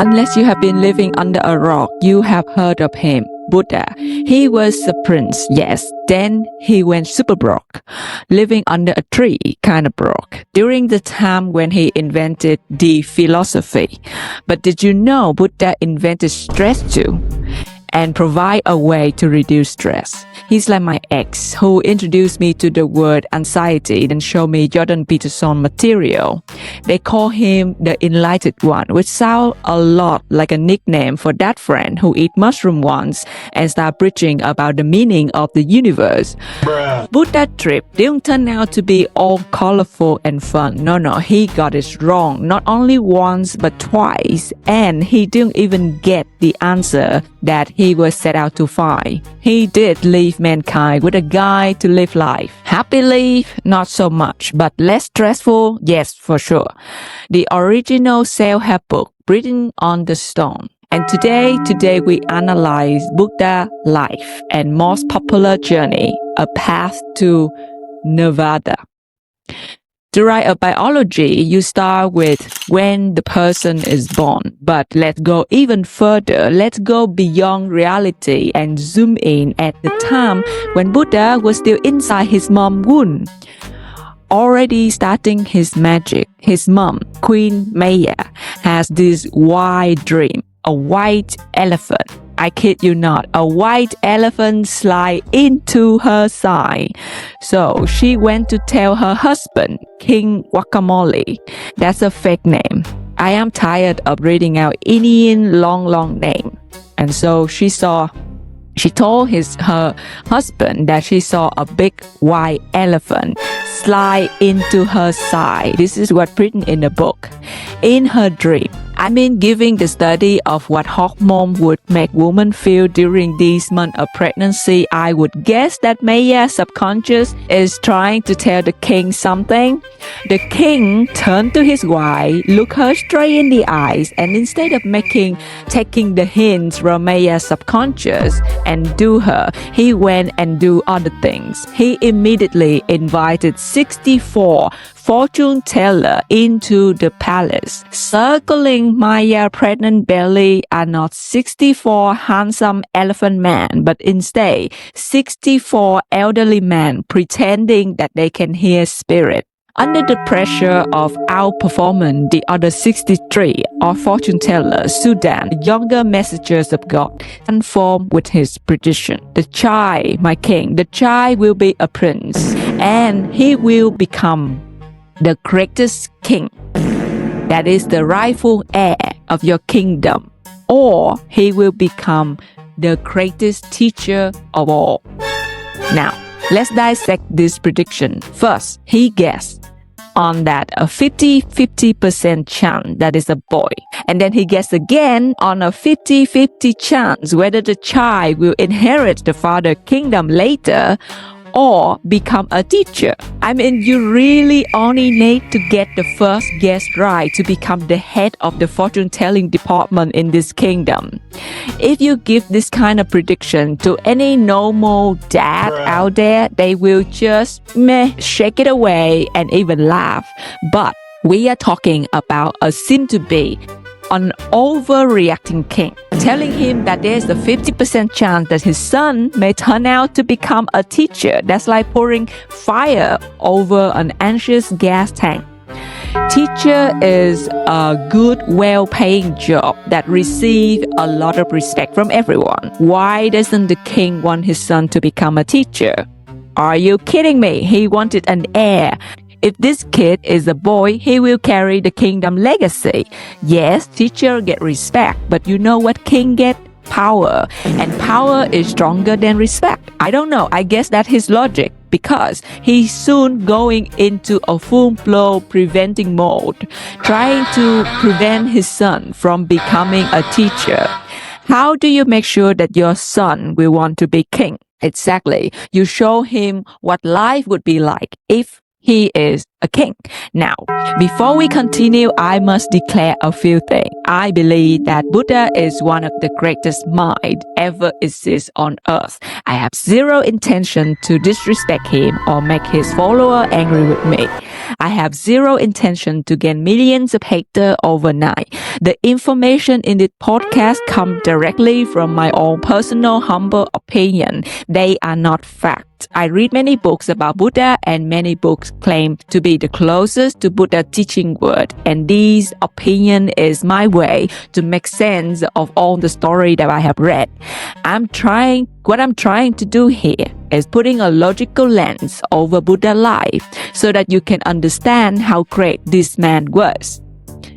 Unless you have been living under a rock, you have heard of him. Buddha. He was a prince, yes. Then he went super broke, living under a tree, kind of broke, during the time when he invented the philosophy. But did you know Buddha invented stress too? And provide a way to reduce stress. He's like my ex who introduced me to the word anxiety, then showed me Jordan Peterson material. They call him the enlightened one, which sounds a lot like a nickname for that friend who eat mushroom once and start preaching about the meaning of the universe. Buddha trip didn't turn out to be all colorful and fun. No, he got it wrong, not only once but twice, and he didn't even get the answer that he was set out to find. He did leave mankind with a guide to live life. Happily, not so much, but less stressful, yes, for sure. The original self-help book written on the stone. And today we analyze Buddha's life and most popular journey, a path to Nirvana. To write a biology, you start with when the person is born. But let's go even further. Let's go beyond reality and zoom in at the time when Buddha was still inside his mom's womb. Already starting his magic, his mom, Queen Maya, has this wild dream, a white elephant. I kid you not, a white elephant slide into her side. So she went to tell her husband, King Guacamole. That's a fake name. I am tired of reading out Indian long name. And so she told her husband that she saw a big white elephant slide into her side. This is what's written in the book. In her dream, giving the study of what hormone would make women feel during these months of pregnancy, I would guess that Maya's subconscious is trying to tell the king something. The king turned to his wife, looked her straight in the eyes, and instead of taking the hints from Maya's subconscious and he went and do other things. He immediately invited 64 fortune teller into the palace. Circling Maya's pregnant belly are not 64 handsome elephant men, but instead 64 elderly men pretending that they can hear spirit. Under the pressure of outperforming the other 63 of fortune tellers, Sudan, the younger messengers of God, conformed with his prediction. The child, my king, the child will be a prince, and he will become the greatest king. That is the rightful heir of your kingdom. Or he will become the greatest teacher of all. Now, let's dissect this prediction. First, he guessed on that a 50-50% chance that is a boy. And then he guessed again on a 50-50 chance whether the child will inherit the father's kingdom later or become a teacher. You really only need to get the first guess right to become the head of the fortune-telling department in this kingdom. If you give this kind of prediction to any normal dad out there, they will just shake it away and even laugh. But we are talking about a seem-to-be an overreacting king, telling him that there's a 50% chance that his son may turn out to become a teacher. That's like pouring fire over an anxious gas tank. Teacher is a good, well-paying job that receives a lot of respect from everyone. Why doesn't the king want his son to become a teacher? Are you kidding me? He wanted an heir. If this kid is a boy, he will carry the kingdom legacy. Yes, teacher get respect, but you know what king get? Power. And power is stronger than respect. I don't know. I guess that's his logic, because he's soon going into a full-blown preventing mode, trying to prevent his son from becoming a teacher. How do you make sure that your son will want to be king? Exactly. You show him what life would be like if he is a king. Now, before we continue, I must declare a few things. I believe that Buddha is one of the greatest minds ever exist on earth. I have zero intention to disrespect him or make his follower angry with me. I have zero intention to gain millions of haters overnight. The information in this podcast comes directly from my own personal humble opinion. They are not facts. I read many books about Buddha and many books claim to be the closest to Buddha teaching word. And this opinion is my way to make sense of all the story that I have read. What I'm trying to do here is putting a logical lens over Buddha's life so that you can understand how great this man was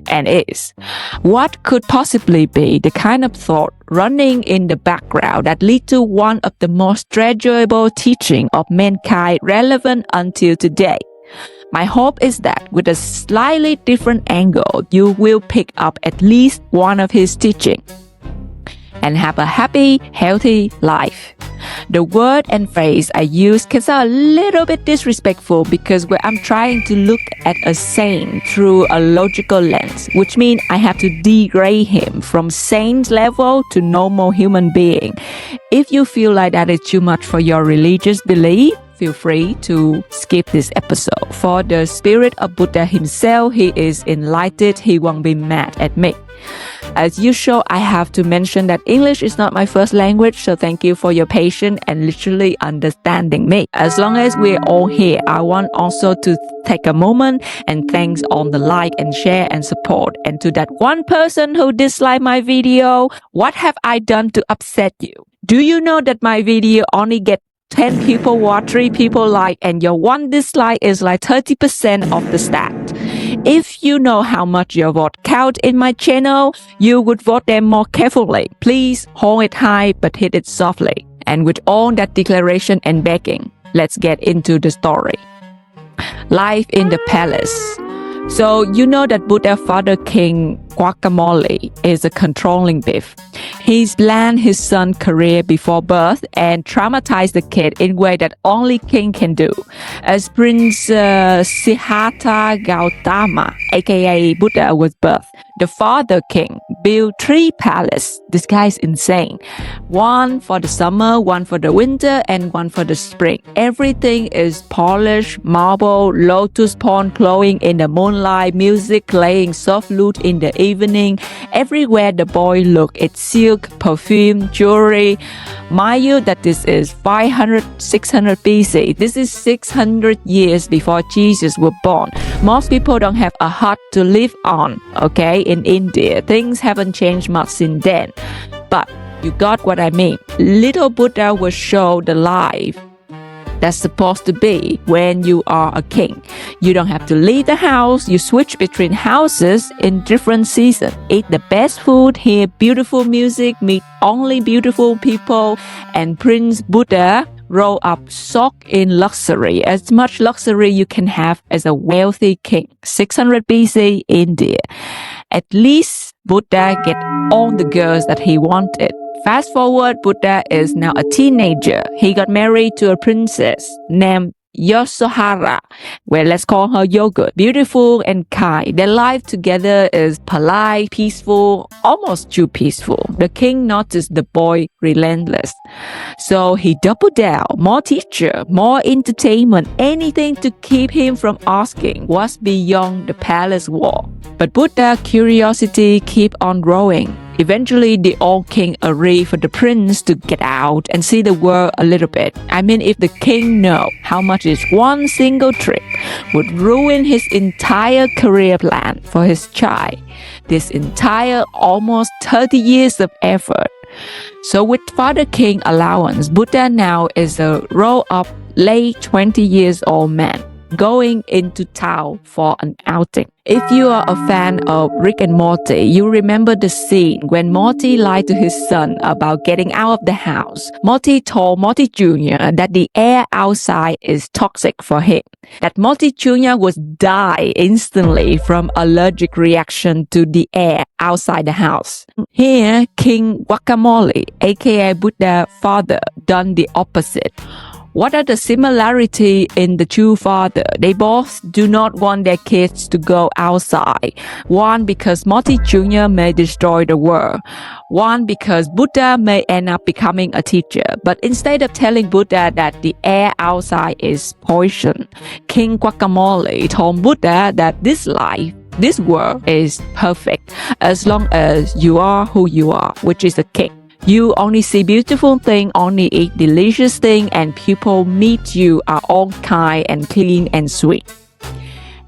and is. What could possibly be the kind of thought running in the background that lead to one of the most treasurable teaching of mankind relevant until today? My hope is that with a slightly different angle, you will pick up at least one of his teachings and have a happy, healthy life. The word and phrase I use can sound a little bit disrespectful because I'm trying to look at a saint through a logical lens, which means I have to degrade him from saint level to normal human being. If you feel like that is too much for your religious belief, feel free to skip this episode. For the spirit of Buddha himself, he is enlightened. He won't be mad at me. As usual, I have to mention that English is not my first language, so thank you for your patience and literally understanding me. As long as we're all here, I want also to take a moment and thanks on the like and share and support. And to that one person who disliked my video, what have I done to upset you? Do you know that my video only get 10 people watch, 3 people like, and your one dislike is like 30% of the stat. If you know how much your vote count in my channel, you would vote them more carefully. Please hold it high but hit it softly. And with all that declaration and begging, let's get into the story. Life in the palace. So you know that Buddha father King Guacamole is a controlling beef. He planned his son's career before birth and traumatized the kid in a way that only king can do. As Prince Siddhartha Gautama, aka Buddha, was birthed, the father king built 3 palaces. This guy is insane. One for the summer, one for the winter, and one for the spring. Everything is polished, marble, lotus pond glowing in the moonlight, music playing soft lute in the evening. Everywhere the boy look, it's silk, perfume, jewelry. Mind you that this is 600 BC. This is 600 years before Jesus was born. Most people don't have a hut to live on, okay? In India, things haven't changed much since then. But you got what I mean. Little Buddha will show the life that's supposed to be when you are a king. You don't have to leave the house. You switch between houses in different seasons. Eat the best food, hear beautiful music, meet only beautiful people, and Prince Buddha grow up soaked in luxury, as much luxury you can have as a wealthy king. 600 BC, India. At least Buddha get all the girls that he wanted. Fast forward, Buddha is now a teenager. He got married to a princess named Yasodhara, well, let's call her Yogurt. Beautiful and kind. Their life together is polite, peaceful, almost too peaceful. The king noticed the boy relentless. So he doubled down, more teacher, more entertainment, anything to keep him from asking what's beyond the palace wall. But Buddha's curiosity keep on growing. Eventually, the old king agreed for the prince to get out and see the world a little bit. I mean, if the king know how much is one single trip would ruin his entire career plan for his child, this entire almost 30 years of effort. So with Father King allowance, Buddha now is a grown-up, late 20 years old man going into town for an outing. If you are a fan of Rick and Morty, you remember the scene when Morty lied to his son about getting out of the house. Morty told Morty Jr. that the air outside is toxic for him, that Morty Jr. would die instantly from allergic reaction to the air outside the house. Here, King Guacamole, aka Buddha father, done the opposite. What are the similarity in the two fathers? They both do not want their kids to go outside. One because Morty Jr. may destroy the world. One because Buddha may end up becoming a teacher. But instead of telling Buddha that the air outside is poison, King Guacamole told Buddha that this world is perfect as long as you are who you are, which is a king. You only see beautiful things, only eat delicious things, and people meet you are all kind and clean and sweet.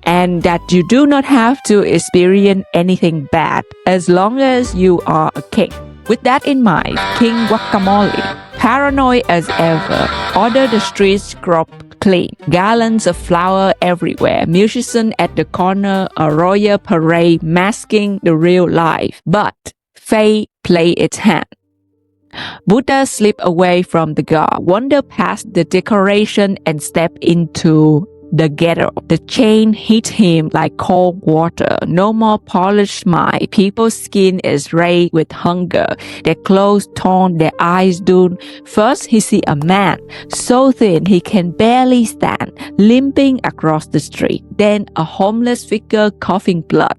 And that you do not have to experience anything bad as long as you are a king. With that in mind, King Guacamole, paranoid as ever, ordered the streets scrubbed clean, garlands of flowers everywhere, musicians at the corner, a royal parade masking the real life. But fate played its hand. Buddha slipped away from the guard, wandered past the decoration, and stepped into the ghetto. The chain hit him like cold water. No more polished smile. People's skin is red with hunger. Their clothes torn, their eyes dim. First, he see a man, so thin he can barely stand, limping across the street. Then, a homeless figure coughing blood,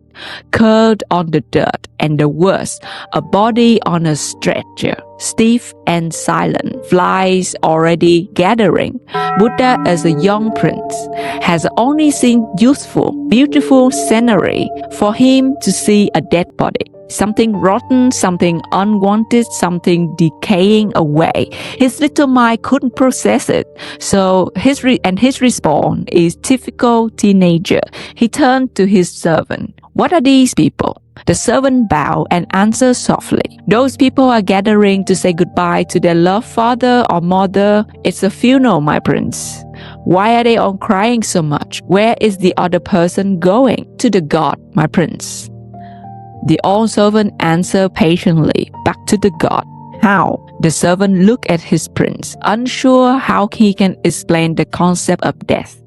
curled on the dirt. And the worst, a body on a stretcher, stiff and silent, flies already gathering. Buddha, as a young prince, has only seen youthful, beautiful scenery. For him to see a dead body, something rotten, something unwanted, something decaying away, his little mind couldn't process it. So his response is typical teenager. He turned to his servant. What are these people? The servant bowed and answered softly. Those people are gathering to say goodbye to their loved father or mother. It's a funeral, my prince. Why are they all crying so much? Where is the other person going? To the god, my prince. The old servant answered patiently, back to the god. How? The servant looked at his prince, unsure how he can explain the concept of death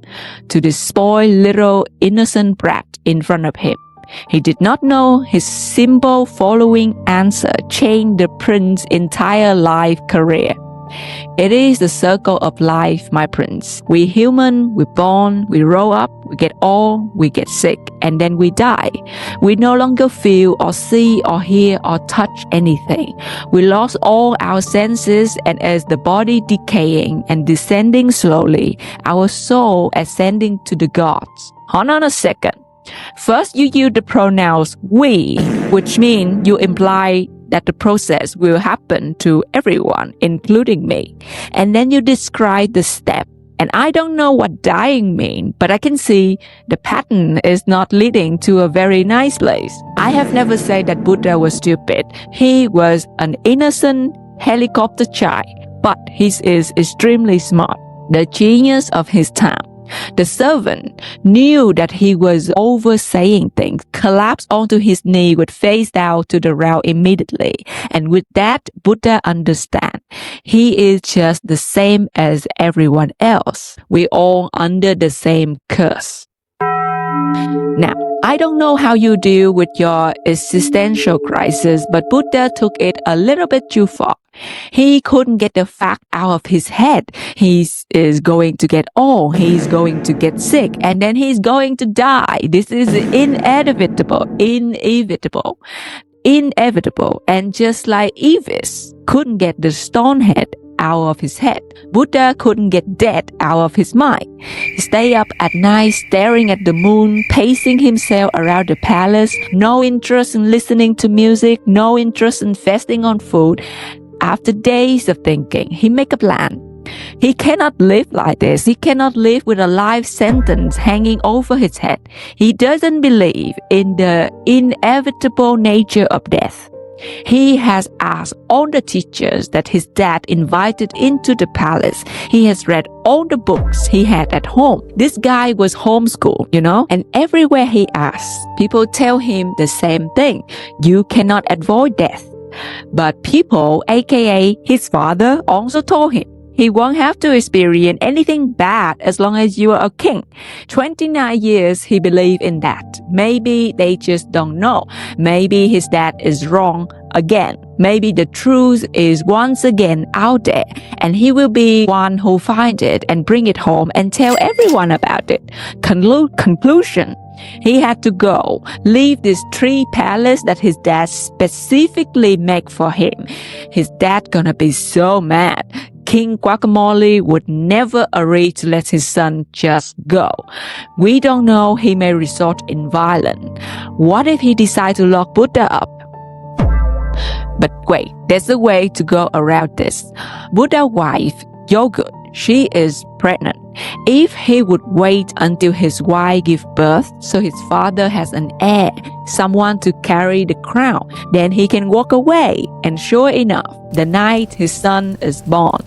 to the spoiled little innocent brat in front of him. He did not know his simple following answer changed the prince's entire life career. It is the circle of life, my prince. We human, we born, we grow up, we get old, we get sick, and then we die. We no longer feel or see or hear or touch anything. We lost all our senses, and as the body decaying and descending slowly, our soul ascending to the gods. Hold on a second. First, you use the pronouns we, which means you imply that the process will happen to everyone, including me. And then you describe the step. And I don't know what dying means, but I can see the pattern is not leading to a very nice place. I have never said that Buddha was stupid. He was an innocent helicopter child, but he is extremely smart, the genius of his time. The servant knew that he was oversaying things, collapsed onto his knee with face down to the ground immediately. And with that, Buddha understand. He is just the same as everyone else. We all under the same curse. Now, I don't know how you deal with your existential crisis, but Buddha took it a little bit too far. He couldn't get the fact out of his head. He is going to get old, he's going to get sick, and then he's going to die. This is inevitable. And just like Evis couldn't get the stone head out of his head, Buddha couldn't get death out of his mind. He stayed up at night staring at the moon, pacing himself around the palace, no interest in listening to music, no interest in fasting on food. After days of thinking, he made a plan. He cannot live like this. He cannot live with a life sentence hanging over his head. He doesn't believe in the inevitable nature of death. He has asked all the teachers that his dad invited into the palace. He has read all the books he had at home. This guy was homeschooled, and everywhere he asks, people tell him the same thing. You cannot avoid death. But people, aka his father, also told him he won't have to experience anything bad as long as you are a king. 29 years he believed in that. Maybe they just don't know. Maybe his dad is wrong again. Maybe the truth is once again out there, and he will be one who find it and bring it home and tell everyone about it. Conclusion. He had to go, leave this tree palace that his dad specifically made for him. His dad gonna be so mad. King Guacamole would never agree to let his son just go. We don't know, he may resort in violence. What if he decides to lock Buddha up? But wait, there's a way to go around this. Buddha's wife, Yogurt, she is pregnant. If he would wait until his wife gives birth so his father has an heir, someone to carry the crown, then he can walk away. And sure enough, the night his son is born,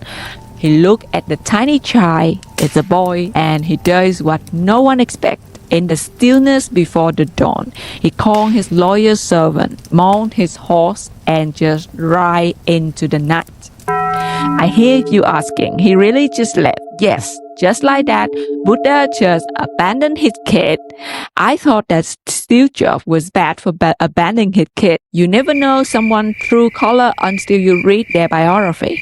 he looked at the tiny child, it's a boy, and he does what no one expects. In the stillness before the dawn, he called his loyal servant, mounted his horse, and just ride into the night. I hear you asking, he really just left? Yes, just like that, Buddha just abandoned his kid. I thought that Steve Jobs was bad for abandoning his kid. You never know someone's true color until you read their biography.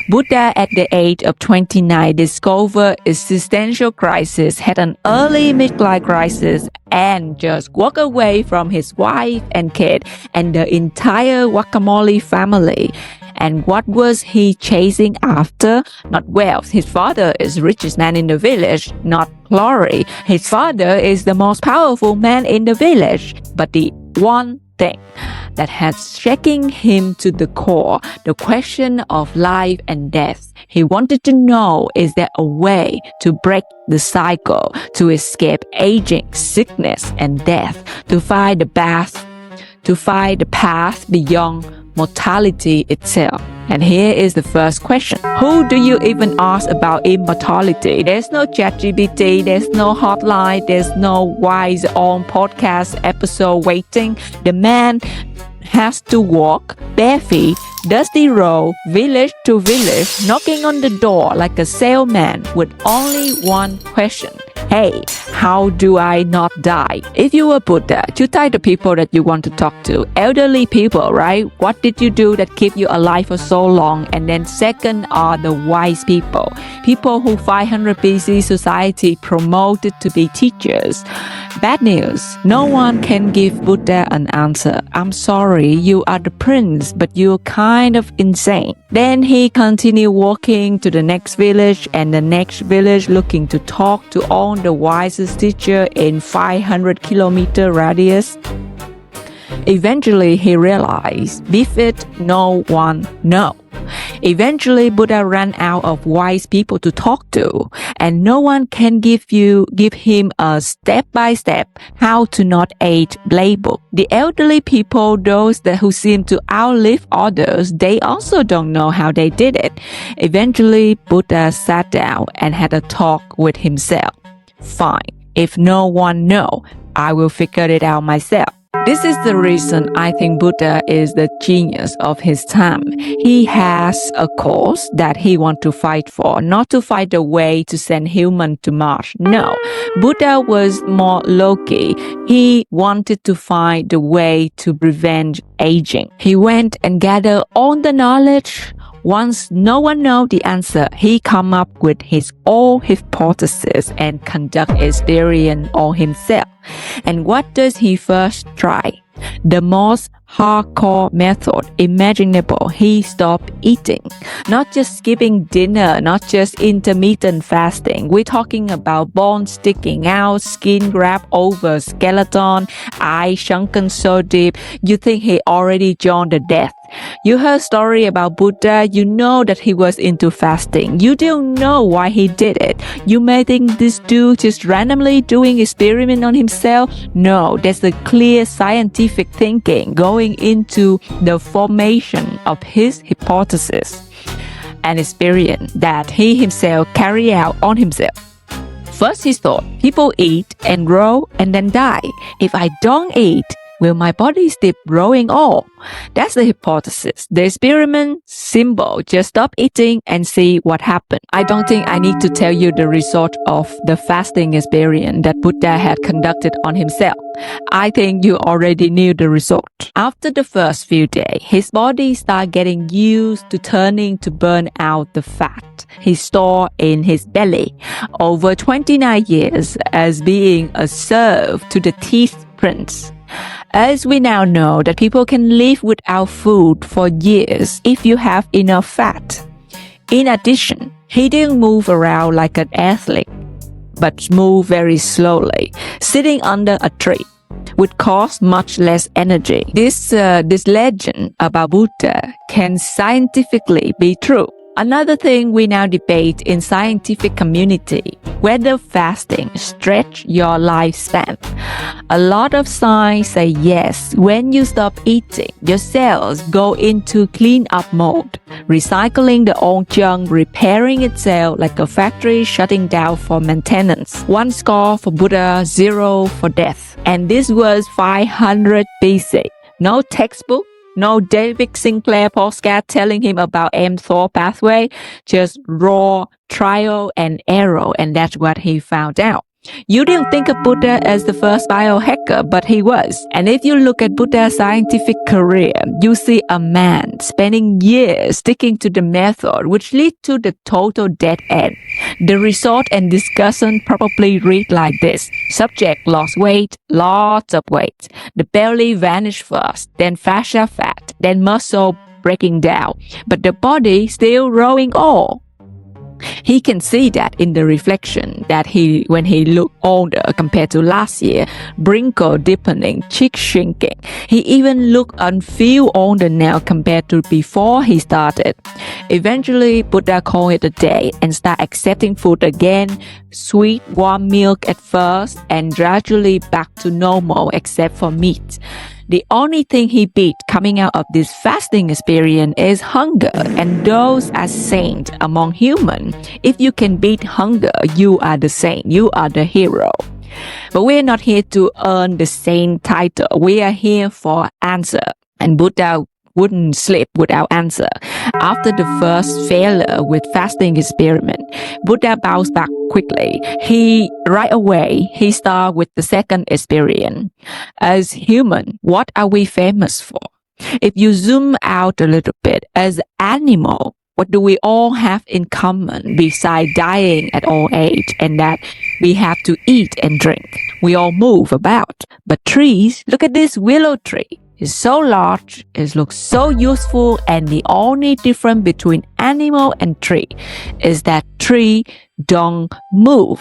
Buddha, at the age of 29, discovered existential crisis, had an early midlife crisis, and just walked away from his wife and kid and the entire Guacamole family. And what was he chasing after? Not wealth. His father is the richest man in the village, not glory. His father is the most powerful man in the village. But the one thing that has shaken him to the core, the question of life and death. He wanted to know, is there a way to break the cycle, to escape aging, sickness, and death, to find the path beyond mortality itself? And here is the first question. Who do you even ask about immortality? There's no ChatGPT, there's no hotline, there's no wise on podcast episode waiting. The man has to walk barefoot, dusty road, village to village, knocking on the door like a salesman with only one question. Hey, how do I not die? If you were Buddha, you type the people that you want to talk to. Elderly people, right? What did you do that keep you alive for so long? And then second are the wise people. People who 500 BC society promoted to be teachers. Bad news. No one can give Buddha an answer. I'm sorry, you are the prince, but you're kind of insane. Then he continued walking to the next village and the next village, looking to talk to all the wisest teacher in 500-kilometer radius. Eventually, he realized, befit no one know. Eventually, Buddha ran out of wise people to talk to, and no one can give him a step-by-step how to not age playbook. The elderly people, those who seem to outlive others, they also don't know how they did it. Eventually, Buddha sat down and had a talk with himself. Fine, if no one know, I will figure it out myself. This is the reason I think Buddha is the genius of his time. He has a cause that he wants to fight for, not to fight the way to send humans to Mars. No, Buddha was more low-key. He wanted to find the way to prevent aging. He went and gathered all the knowledge. Once no one knows the answer, he come up with his own hypothesis and conduct experiment on himself. And what does he first try? The most hardcore method imaginable. He stopped eating. Not just skipping dinner, not just intermittent fasting. We're talking about bones sticking out, skin wrapped over skeleton, eye sunken so deep, you think he already joined the death. You heard story about Buddha, you know that he was into fasting. You don't know why he did it. You may think this dude just randomly doing experiment on himself. No, there's a clear scientific thinking going into the formation of his hypothesis and experience that he himself carried out on himself. First he thought, people eat and grow and then die. If I don't eat, Will my body stop growing old? That's the hypothesis. The experiment, simple. Just stop eating and see what happens. I don't think I need to tell you the result of the fasting experiment that Buddha had conducted on himself. I think you already knew the result. After the first few days, his body started getting used to turning to burn out the fat he stored in his belly over 29 years as being a serve to the teeth prince. As we now know that people can live without food for years if you have enough fat. In addition, he didn't move around like an athlete, but moved very slowly, sitting under a tree, which costs much less energy. This legend about Buddha can scientifically be true. Another thing we now debate in scientific community, whether fasting stretch your lifespan. A lot of science say yes, when you stop eating, your cells go into clean-up mode, recycling the old junk, repairing itself like a factory shutting down for maintenance. 1 score for Buddha, 0 for death. And this was 500 BC. No textbook. No David Sinclair postcard telling him about mTOR pathway, just raw trial and error, and that's what he found out. You didn't think of Buddha as the first biohacker, but he was. And if you look at Buddha's scientific career, you see a man spending years sticking to the method, which lead to the total dead end. The result and discussion probably read like this. Subject lost weight, lots of weight. The belly vanished first, then fascia fat, then muscle breaking down, but the body still growing old. He can see that in the reflection that when he looked older compared to last year, wrinkle deepening, cheek shrinking. He even looked and feel older now compared to before he started. Eventually, Buddha called it a day and started accepting food again, sweet warm milk at first, and gradually back to normal except for meat. The only thing he beat coming out of this fasting experience is hunger, and those are saints among humans. If you can beat hunger, you are the saint, you are the hero. But we're not here to earn the saint title. We are here for answer. And Buddha wouldn't sleep without answer. After the first failure with fasting experiment, Buddha bounced back quickly. Right away, he started with the second experience. As human, what are we famous for? If you zoom out a little bit, as animal, what do we all have in common besides dying at old age and that we have to eat and drink? We all move about. But trees, look at this willow tree. It's so large, it looks so useful, and the only difference between animal and tree is that tree don't move.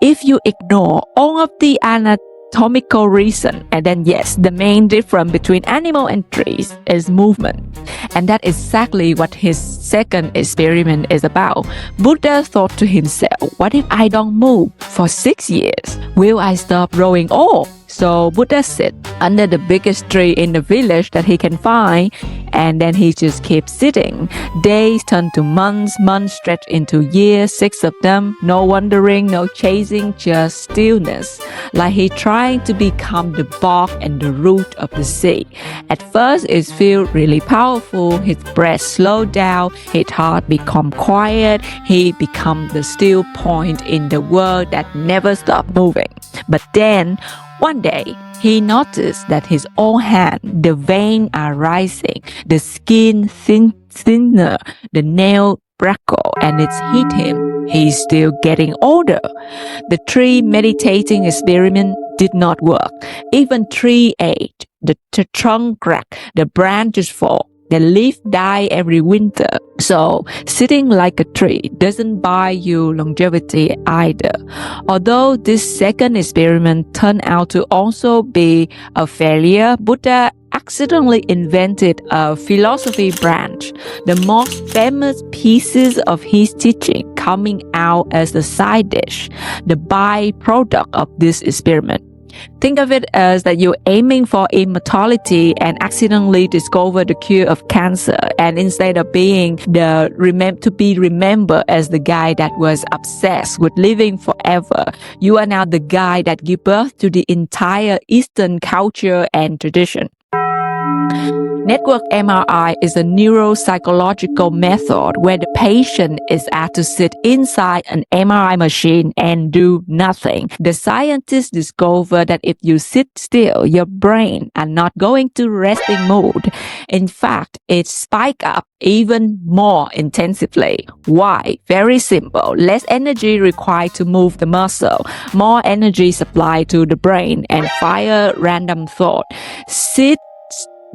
If you ignore all of the anatomical reason, and then yes, the main difference between animal and trees is movement. And that's exactly what his second experiment is about. Buddha thought to himself, what if I don't move for 6 years? Will I stop growing old? So Buddha sat under the biggest tree in the village that he can find, and then he just kept sitting. Days turned to months, months stretched into years, 6 of them. No wandering, no chasing, just stillness. Like he trying to become the bark and the root of the sea. At first it feels really powerful. His breath slowed down, his heart become quiet. He become the still point in the world that never stopped moving. But then one day, he noticed that his own hand, the veins are rising, the skin thinner, the nail brackle, and it's hit him. He's still getting older. The tree meditating experiment did not work. Even tree age, the trunk crack, the branches fall. The leaf die every winter. So sitting like a tree doesn't buy you longevity either. Although this second experiment turned out to also be a failure, Buddha accidentally invented a philosophy branch, the most famous pieces of his teaching coming out as a side dish, the byproduct of this experiment. Think of it as that you're aiming for immortality and accidentally discover the cure of cancer. And instead of being to be remembered as the guy that was obsessed with living forever, you are now the guy that gave birth to the entire Eastern culture and tradition. Network MRI is a neuropsychological method where the patient is asked to sit inside an MRI machine and do nothing. The scientists discover that if you sit still, your brain are not going to resting mode. In fact, it spikes up even more intensively. Why? Very simple. Less energy required to move the muscle, more energy supplied to the brain, and fire random thought.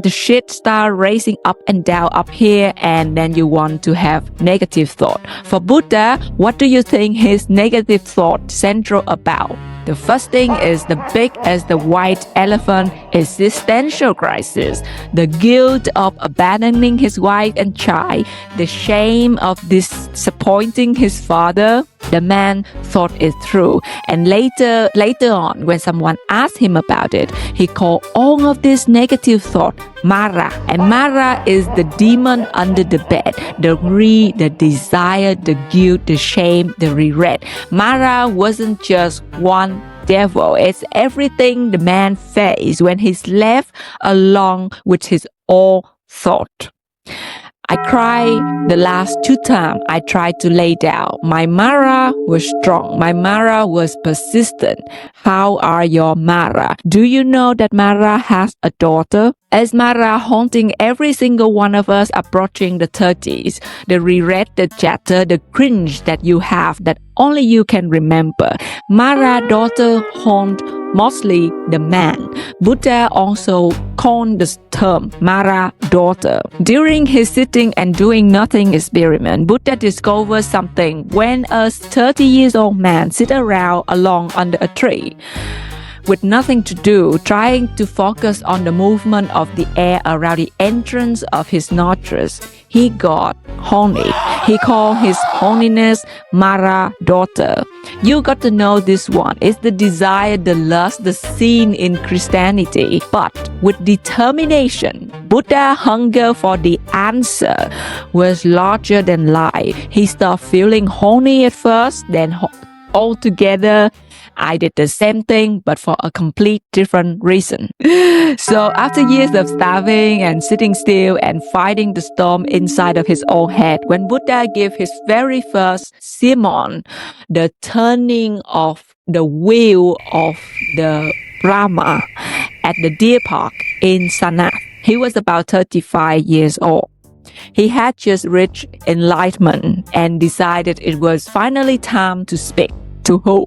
The shit start racing up and down up here, and then you want to have negative thought. For Buddha, what do you think his negative thought central about? The first thing is the big as the white elephant existential crisis, the guilt of abandoning his wife and child, the shame of disappointing his father. The man thought it through, and later on, when someone asked him about it, he called all of this negative thought Mara. And Mara is the demon under the bed, the greed, the desire, the guilt, the shame, the regret. Mara wasn't just one devil. It's everything the man faced when he's left alone with his own thought. I cried the last 2 times I tried to lay down. My Mara was strong. My Mara was persistent. How are your Mara? Do you know that Mara has a daughter? Is Mara haunting every single one of us approaching the 30s? The regret, the chatter, the cringe that you have that only you can remember. Mara daughter haunt mostly the man. Buddha also coined the term Mara daughter. During his sitting and doing nothing experiment, Buddha discovered something when a 30-year-old man sit around alone under a tree with nothing to do, trying to focus on the movement of the air around the entrance of his nostrils. He got horny. He called his horniness Mara daughter. You got to know this one. It's the desire, the lust, the sin in Christianity. But with determination, Buddha's hunger for the answer was larger than life. He started feeling horny at first, then altogether I did the same thing, but for a complete different reason. So after years of starving and sitting still and fighting the storm inside of his own head, when Buddha gave his very first sermon, the turning of the wheel of the Brahma at the deer park in Sanath, he was about 35 years old. He had just reached enlightenment and decided it was finally time to speak. To who?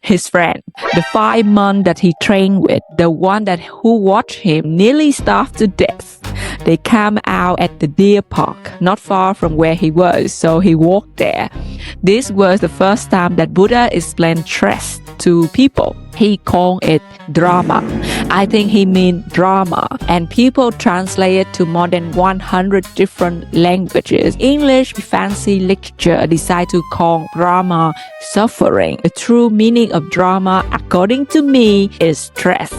His friend, the 5 months that he trained with, the one who watched him nearly starve to death. They came out at the deer park, not far from where he was, so he walked there. This was the first time that Buddha explained stress to people. He called it drama. I think he meant drama, and people translate it to more than 100 different languages. English fancy literature decided to call drama suffering. The true meaning of drama, according to me, is stress.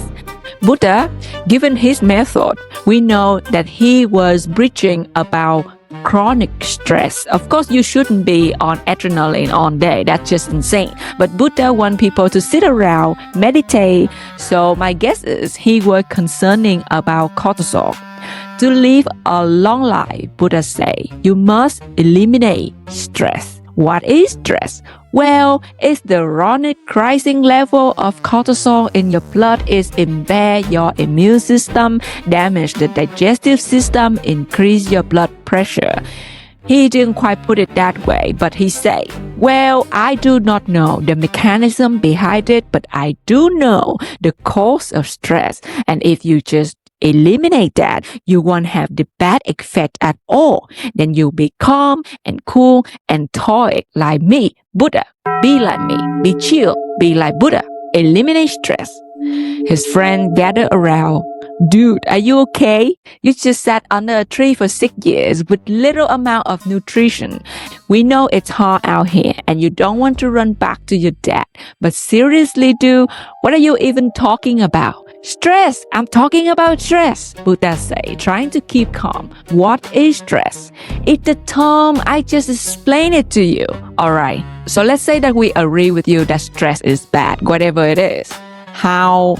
Buddha, given his method, we know that he was preaching about chronic stress. Of course, you shouldn't be on adrenaline all day. That's just insane. But Buddha wants people to sit around, meditate. So my guess is he was concerning about cortisol. To live a long life, Buddha say, you must eliminate stress. What is stress? Well, it's the chronic rising level of cortisol in your blood is impair your immune system, damage the digestive system, increase your blood pressure. He didn't quite put it that way, but he said, well, I do not know the mechanism behind it, but I do know the cause of stress. And if you just eliminate that, you won't have the bad effect at all. Then you'll be calm and cool and stoic like me, Buddha. Be like me, be chill, be like Buddha. eliminate stress. His friend gathered around. Dude, are you okay? You just sat under a tree for 6 years with little amount of nutrition. We know it's hard out here and you don't want to run back to your dad. But seriously, dude, what are you even talking about? Stress! I'm talking about stress, Buddha said, trying to keep calm. What is stress? It's the term, I just explained it to you. Alright, so let's say that we agree with you that stress is bad, whatever it is. How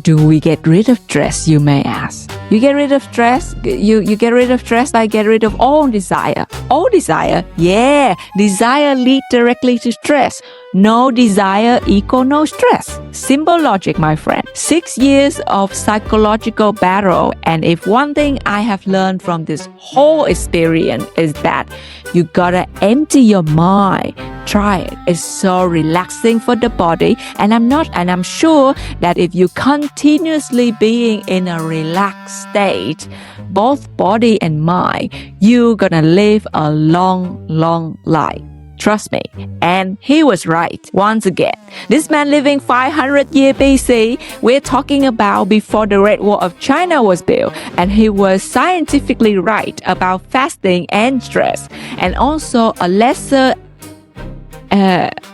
do we get rid of stress, you may ask? You get rid of stress? You get rid of stress by get rid of all desire. All desire? Yeah, desire lead directly to stress. No desire equal no stress. Simple logic, my friend. 6 years of psychological battle, and if one thing I have learned from this whole experience is that you gotta empty your mind. Try it. It's so relaxing for the body, and I'm sure that if you continuously being in a relaxed state, both body and mind, you're gonna live a long life. Trust me. And he was right. Once again, this man living 500 years BC, we're talking about before the Great Wall of China was built, and he was scientifically right about fasting and stress, and also a lesser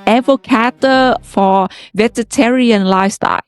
advocate for vegetarian lifestyle.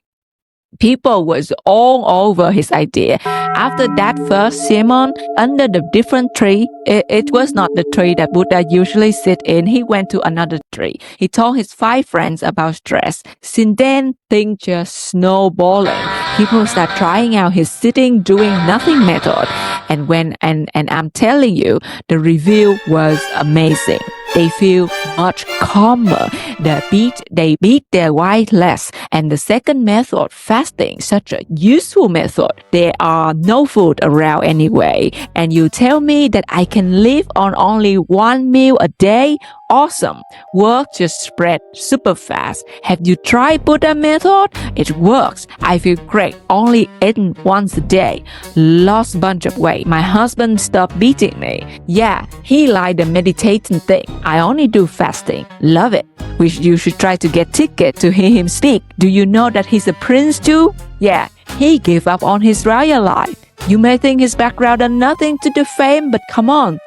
People was all over his idea. After that first sermon under the different tree, it was not the tree that Buddha usually sit in. He went to another tree. He told his 5 friends about stress. Since then, things just snowballing. People start trying out his sitting, doing nothing method. And I'm telling you, the review was amazing. They feel much calmer. They beat their weight less. And the second method, fasting, such a useful method. There are no food around anyway. And you tell me that I can live on only 1 meal a day? Awesome. Work just spread super fast. Have you tried Buddha method? It works. I feel great. Only eating once a day. Lost bunch of weight. My husband stopped beating me. Yeah, he liked the meditating thing. I only do fasting. Love it. You should try to get ticket to hear him speak. Do you know that he's a prince too? Yeah, he gave up on his royal life. You may think his background had nothing to do fame, but come on.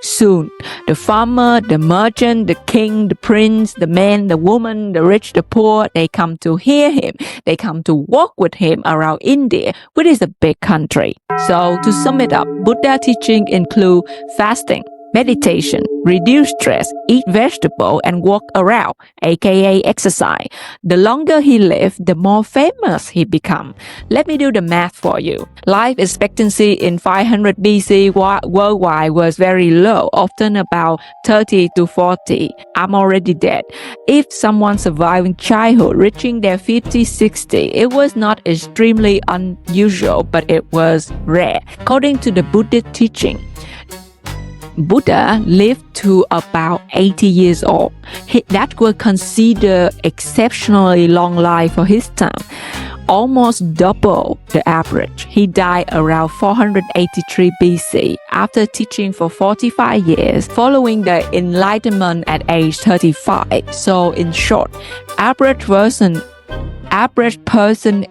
Soon, the farmer, the merchant, the king, the prince, the man, the woman, the rich, the poor, they come to hear him. They come to walk with him around India, which is a big country. So, to sum it up, Buddha teaching include fasting, meditation, reduce stress, eat vegetable, and walk around, aka exercise. The longer he lived, the more famous he become. Let me do the math for you. Life expectancy in 500 BC worldwide was very low, often about 30 to 40. I'm already dead. If someone surviving childhood, reaching their 50, 60, it was not extremely unusual, but it was rare. According to the Buddhist teaching, Buddha lived to about 80 years old. That was considered exceptionally long life for his time, almost double the average. He died around 483 BC after teaching for 45 years, following the enlightenment at age 35. So in short, average person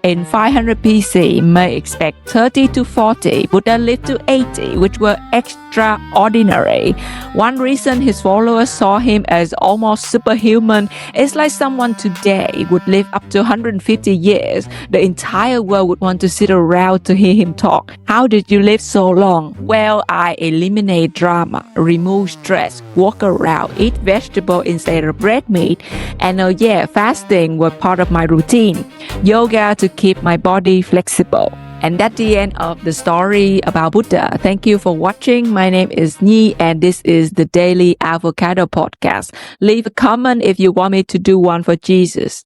in 500 BC may expect 30 to 40. Buddha lived to 80, which were extraordinary. One reason his followers saw him as almost superhuman is like someone today would live up to 150 years. The entire world would want to sit around to hear him talk. How did you live so long? Well, I eliminate drama, remove stress, walk around, eat vegetable instead of red meat, and fasting was part of my routine. Yoga to keep my body flexible. And that's the end of the story about Buddha. Thank you for watching. My name is Nhi, and this is the Daily Avocado Podcast. Leave a comment if you want me to do one for Jesus.